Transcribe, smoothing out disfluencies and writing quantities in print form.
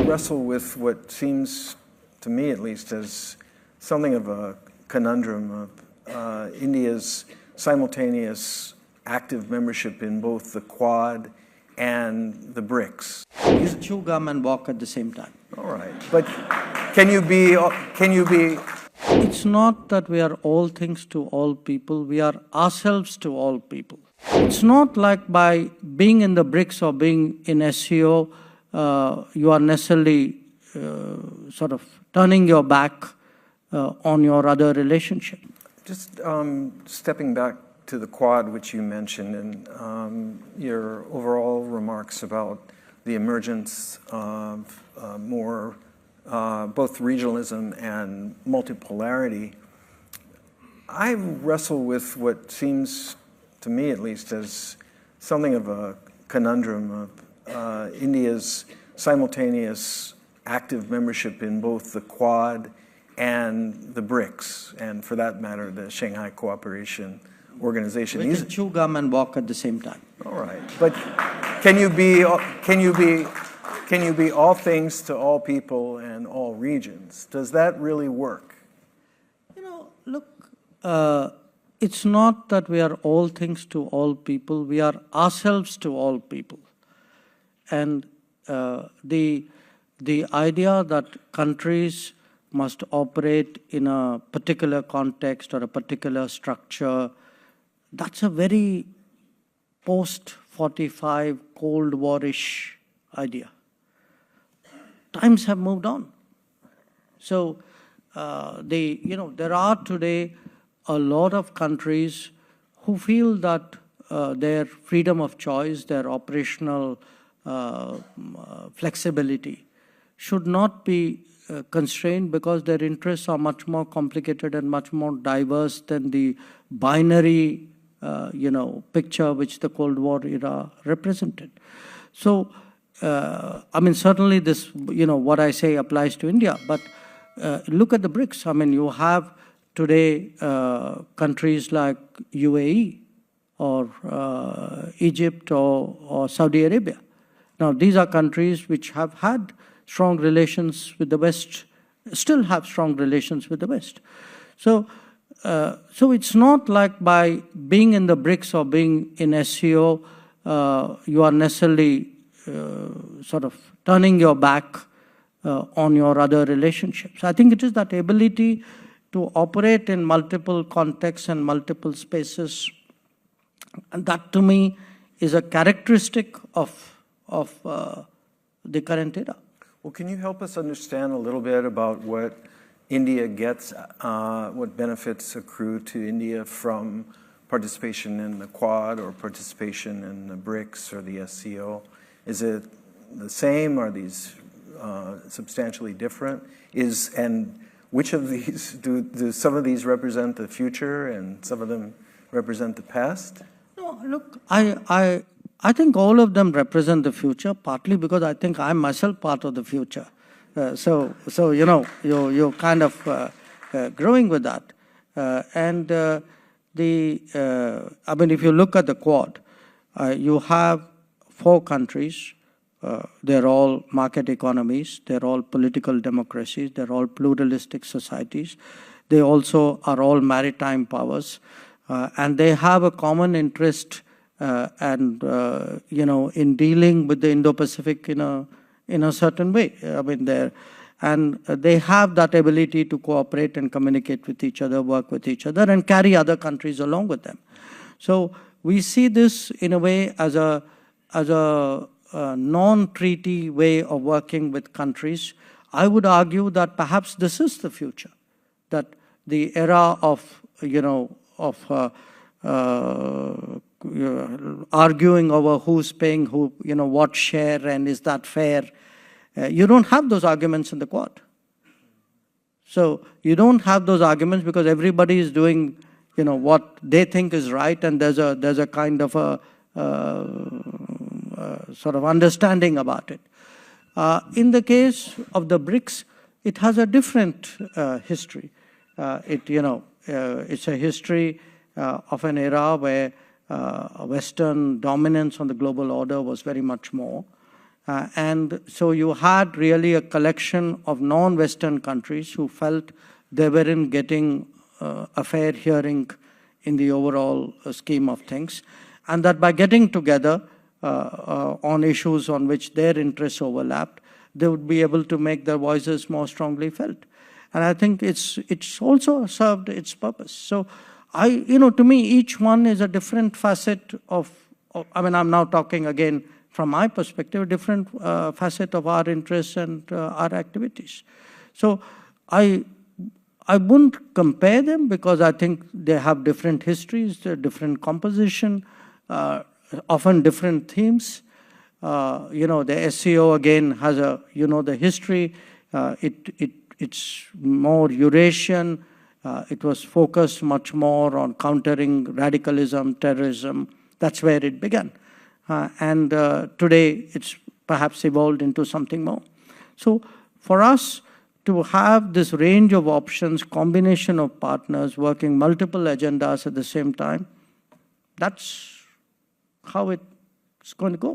wrestle with what seems, to me at least, as something of a conundrum of India's simultaneous active membership in both the Quad and the BRICS. You chew gum and walk at the same time. All right, but can you be? It's not that we are all things to all people, we are ourselves to all people. It's not like by being in the BRICS or being in SCO, you are necessarily sort of turning your back on your other relationship. Just stepping back to the Quad, which you mentioned, and your overall remarks about the emergence of more both regionalism and multipolarity, I wrestle with what seems, to me at least, as something of a conundrum of India's simultaneous active membership in both the Quad and the BRICS, and for that matter, the Shanghai Cooperation Organization. We can chew gum and walk at the same time. All right, but can you be all things to all people and all regions? Does that really work? You know, look, it's not that we are all things to all people, we are ourselves to all people. And the idea that countries must operate in a particular context or a particular structure, that's a very post-45 Cold War-ish idea. Times have moved on. So there are today a lot of countries who feel that their freedom of choice, their operational flexibility should not be constrained because their interests are much more complicated and much more diverse than the binary picture which the Cold War era represented. So, I mean, certainly this, what I say applies to India, but look at the BRICS. I mean, you have today countries like UAE or Egypt or Saudi Arabia. Now, these are countries which have had strong relations with the West, still have strong relations with the West. So it's not like by being in the BRICS or being in SCO, you are necessarily sort of turning your back on your other relationships. I think it is that ability to operate in multiple contexts and multiple spaces, and that to me is a characteristic of the current era. Well, can you help us understand a little bit about what India gets, what benefits accrue to India from participation in the Quad or participation in the BRICS or the SCO? Is it the same? Are these substantially different? And which of these, do some of these represent the future and some of them represent the past? No, look, I think all of them represent the future, partly because I think I'm myself part of the future. So you're kind of growing with that. I mean, if you look at the Quad, you have 4 countries. They're all market economies. They're all political democracies. They're all pluralistic societies. They also are all maritime powers. And they have a common interest in dealing with the Indo-Pacific in a certain way. I mean, they have that ability to cooperate and communicate with each other, work with each other, and carry other countries along with them. So we see this in a way as a non-treaty way of working with countries. I would argue that perhaps this is the future, that the era of arguing over who's paying who, what share and is that fair. You don't have those arguments in the Quad. So you don't have those arguments because everybody is doing, what they think is right, and there's a kind of a sort of understanding about it. In the case of the BRICS, it has a different history. It's a history of an era where Western dominance on the global order was very much more. And so you had really a collection of non-Western countries who felt they weren't getting a fair hearing in the overall scheme of things, and that by getting together on issues on which their interests overlapped, they would be able to make their voices more strongly felt. And I think it's also served its purpose. So to me, each one is a different facet of I mean, I'm now talking again from my perspective, a different facet of our interests and our activities. So I wouldn't compare them because I think they have different histories, different composition, often different themes. The SCO again has the history. It's more Eurasian. It was focused much more on countering radicalism, terrorism. That's where it began. And today, it's perhaps evolved into something more. So for us to have this range of options, combination of partners working multiple agendas at the same time, that's how it's going to go.